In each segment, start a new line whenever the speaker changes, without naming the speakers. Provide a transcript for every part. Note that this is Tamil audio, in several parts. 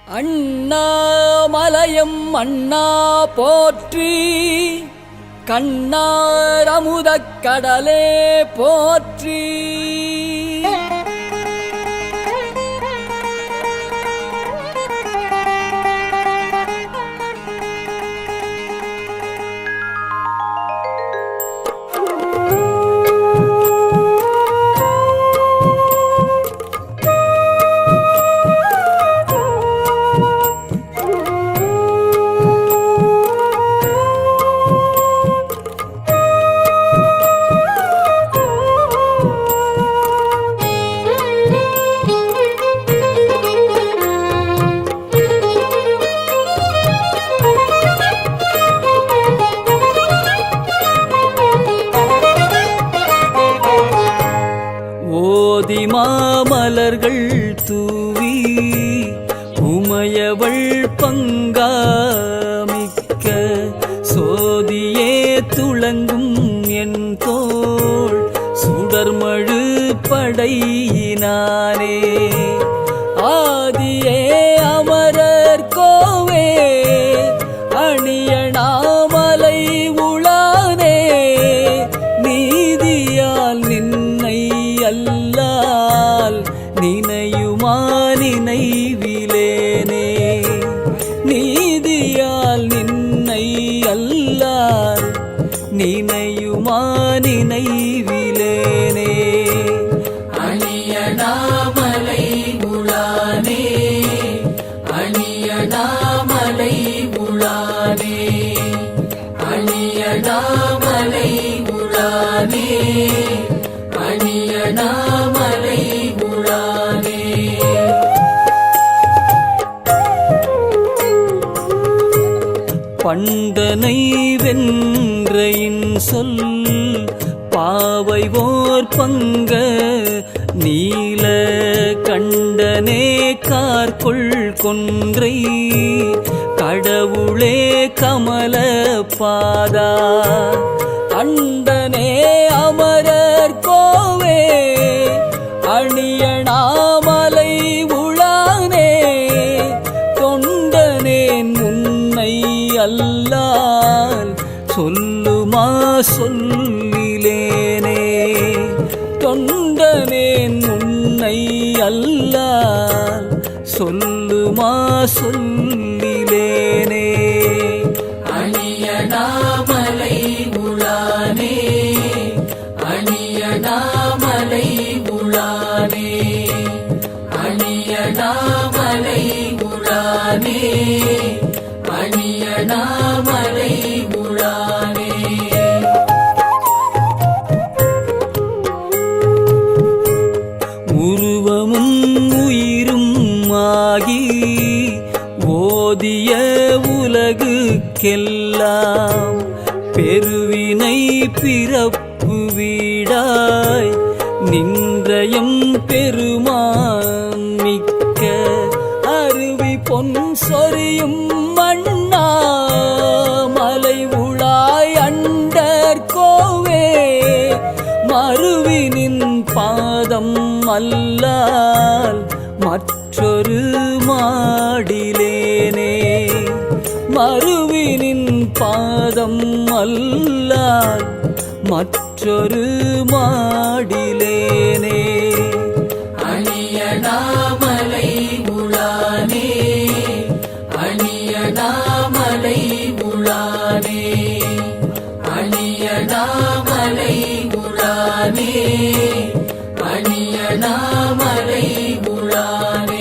அண்ணாமலையம் அண்ணா போற்றி, கண்ணார் அமுதக் கடலே போற்றி.
மாமலர்கள் தூவி உமையவள் பங்காமிக்க சோதியே துளங்கும் என் தோள் சுடர்மழு படையினானே. ஆதியே அமரர் கோவே அணியணாமலை உளானே, நீதியால் நின்னை அல்லால் நினையுமா நினைவிலேனே. நீதியால் நின்னை அல்லால் நினையுமா நினைவிலேனே.
அணியணாமலை உளானே, அணியணாமலை உளானே, அணியணாமலை உளானே, அணியணாமலை உளானே.
பண்டனை வென்றையின் சொல் பாவை ஓர் பங்க நீல கண்டனே கார்கொள் கொன்றை கடவுளே கமல பாதா. அண்டனே அமரர் கோவே அணியணாமலை உளானே, தொண்டனேன் உன்னை அல்லால் சொல்லுமா சொல்லிலேனே. தொண்டனேன் உன்னை அல்லால் சொல்லுமா சொல்லிலேனே.
அணியணாமலை உளானே, அணியணாமலை உளானே, அணியணாமலை உளானே, அணியணாமலை உளானே.
உருவமும் உயிரும் ஆகி ஓதிய உலகுக்கெல்லாம் பெருவினை பிறப்பு வீடாய் நின்றயம் பெருமான் மிக்க அருவி பொன் சொரியும் மண்ணா மலை உளாய் அண்டர் கோவே. மருவினின் பாதம் அல்லால் மற்றொரு மாடிலேனே. மருவினின் பாதம் அல்லால் மற்றொரு மாடிலேனே.
அணியணாமலை உளானே, அணியணாமலை உளானே, அணியணாமலை உளானே, அணியணாமலை உளானே.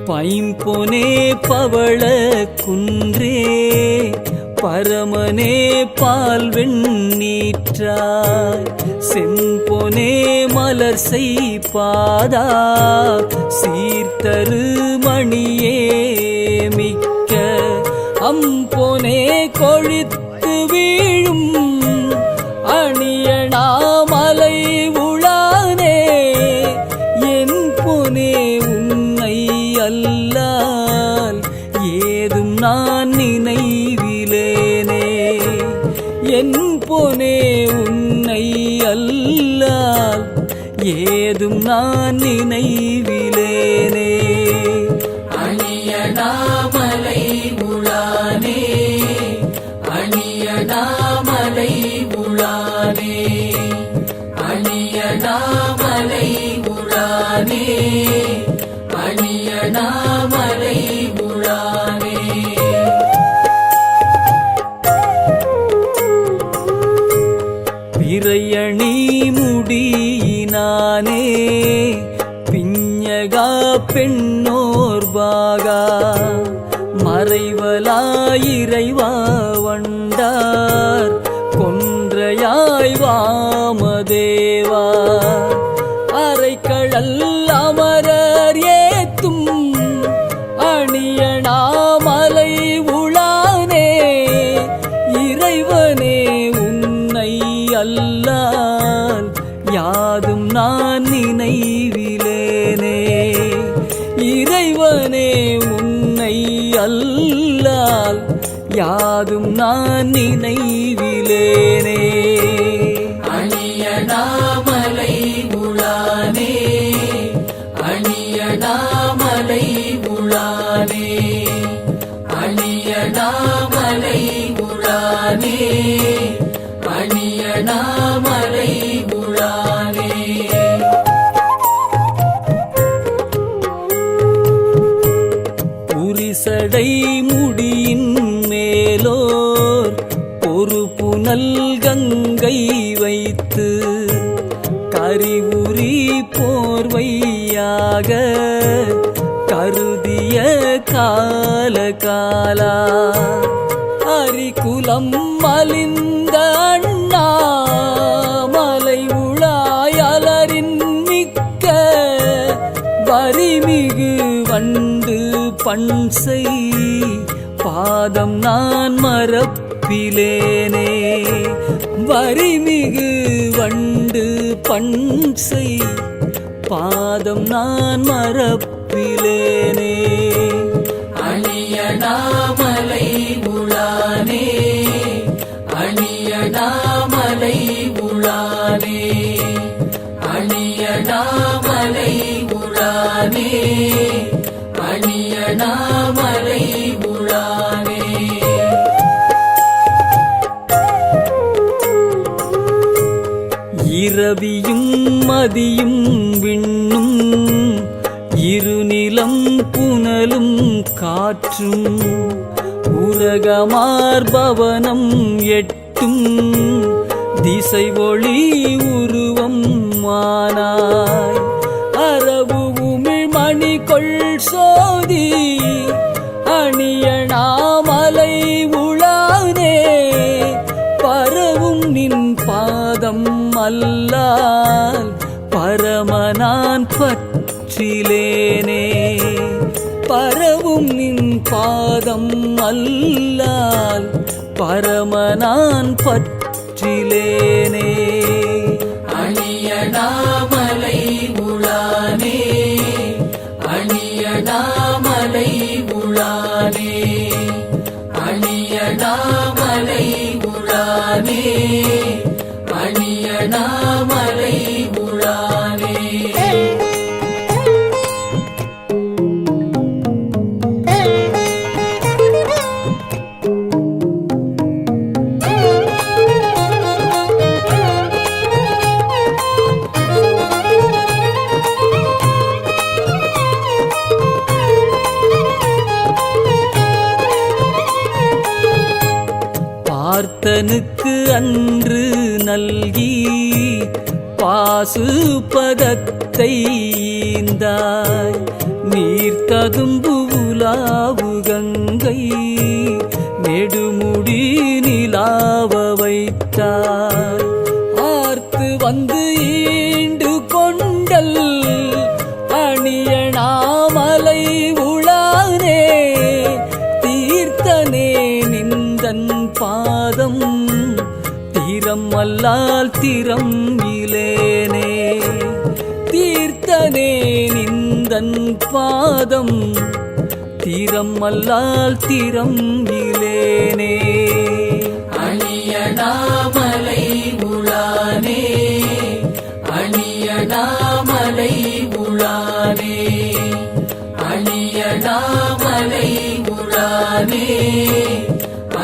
பைம்பொனே பவள குன்றே பரமனே பால் வெண்ணீற்றாய் செம்பொனே மலர் செய்பாதா சீர்த்தரு மணியே மிக்க அம்பொனே கொழித்து வீழும் அணியணாமலை உளானே என் பொனே உன்னை அல்லால் ஏதும் நான் நினைவிலேனே என் பொனே உன்னை அல்லால் ஏதும் நான் நினைவிலேனே
அணியணாமலை உளானே அணியணாமலை உளானே அணியணாமலை உளானே அணியணாமலை உளானே
பிறையணி முடியினானே பிஞகா பெண்ணோர் பாகா மறைவலாயிரைவா வண்டார் கொன்றையாய் வாமதேவா அரைக்கழல் அமரர் ஏத்தும் அணியணாமலை உளானே இறைவனே உன்னை அல்லால் யாதும் நான் நினைவிலேனே இறைவனே உன்னை அல்லால் யாதும் நான் நினைவிலேனே
அணியணாமலை உளானே அணியணாமலை உளானே அணியணாமலை உளானே அணியணாமலை உளானே
புரிசடை முடியின் மேலோர் ஒரு புனல் கங்கை வைத்து கரிவுரி போர்வையாக கருதிய கால காலா அரிகுலம் மலிந்த அண்ணா மலை உளாயலரின் மிக்க வரிமிகு வண்டு பண்சை பாதம் நான் மறப்பிலேனே வரிமிகு வண்டு பண்சை பாதம் நான் மறப்பிலேனே
அணியணாமலை உளானே அணியணாமலை உளானே அணியணாமலை உளானே அணியணாமலை உளானே
இரவியும் மதியும் விண்ணும் இருநிலம் புனலும் காற்றும் உரகமார்பவனம் எட்டும் திசை ஒளி உருவம் மானாய் அரவு உமிழ் மணி கொள் சோதி அணியணாமலை உளானே பரவும் நின் பாதம் அல்லால் பரமனான் பற்றிலேனே பரவும் நின் பாதம் அல்லால் பரமனான் பற்றிலேனே
அணியணாமலை உளானே அணியணாமலை உளானே அணியணாமலை உளானே அணியணாமலை உளானே
பார்த்தனுக்கு அன்று நல்கி பாசுபதத்தை ஈந்தாய் நீர்த்ததும்பு உலாவு கங்கை நெடுமுடி ஆவ வைத்தாய்.
ஆர்த்து வந்து ஈண்டு கொண்டல் அணியணாமலை உளானே
தீர்த்தனே நிந்தன் பாதம் திறம் அல்லால் திறம் இலேனே.
தீர்த்தனே
நிந்தன் பாதம் திறம் அல்லால் திறம் இலேனே.
அணியணாமலை உளானே அணியணாமலை உளானே அணியணாமலை உளானே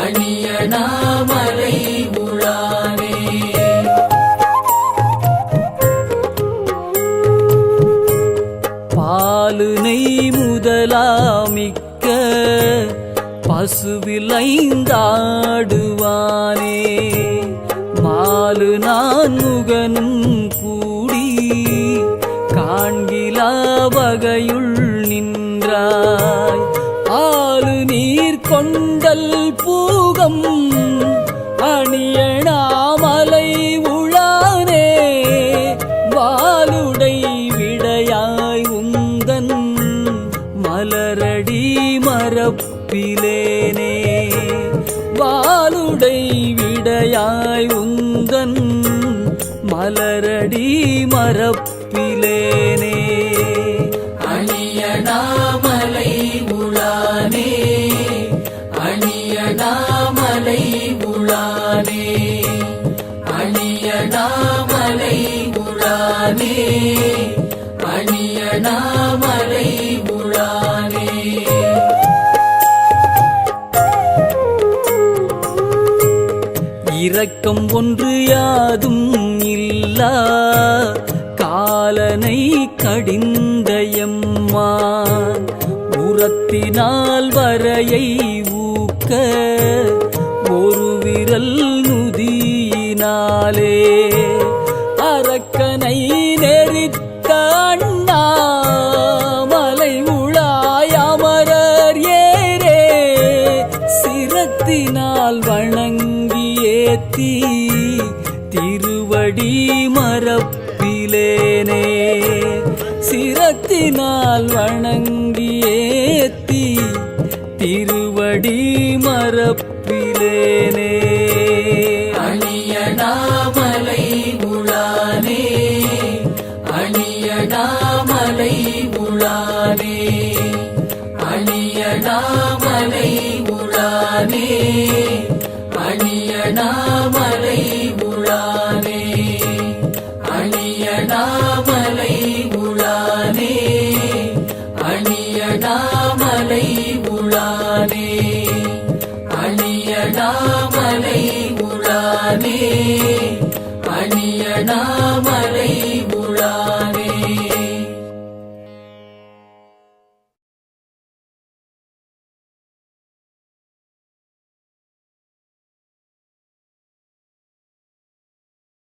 அணியணாமலை உளானே.
பாலு நெய் முதலாமிக்க பசுவில் ஐந்தாடுவானே. மாலு நான் முகனும் கூடி காண்கிலா வகையுள் நின்றாய்.
ஆளு நீர் கொண்டல் பூகம் அணியணாமலை உளானே வாலுடை விடையாய் உந்தன்
மலரடி மரப்பிலேனே.
வாலுடை
விடையாய் உந்தன் மலரடி மரப்பிலேனே.
அணியணாமலை உளானே அணியணாமலை உளானே அணியணாமலை உளானே அணியணாமலை உளானே.
இரக்கம் ஒன்று யாதும் இல்லா காலனை கடிந்த எம்மான் உரத்தினால் வரையை ஊக்க ஒரு விரல் நுதியினாலே.
அரக்கனை நெறித்த அண்ணாமலை உளாய் அமரர் ஏரே
சிரத்தினால் வணங்கி ஏத்தி திருவடி மரப்பிலேனே.
சிரத்தினால்
வணங்கி ஏத்தி திருவடி மரப்பிலேனே.
அணியணாமலை உளானே அணியணாமலை உளானே அணியணாமலை உளானே அணியணாமலை உளானே அணியணாமலை உளானே அணியணாமலை உளானே அணியணாமலை உளானே அணியணாமலை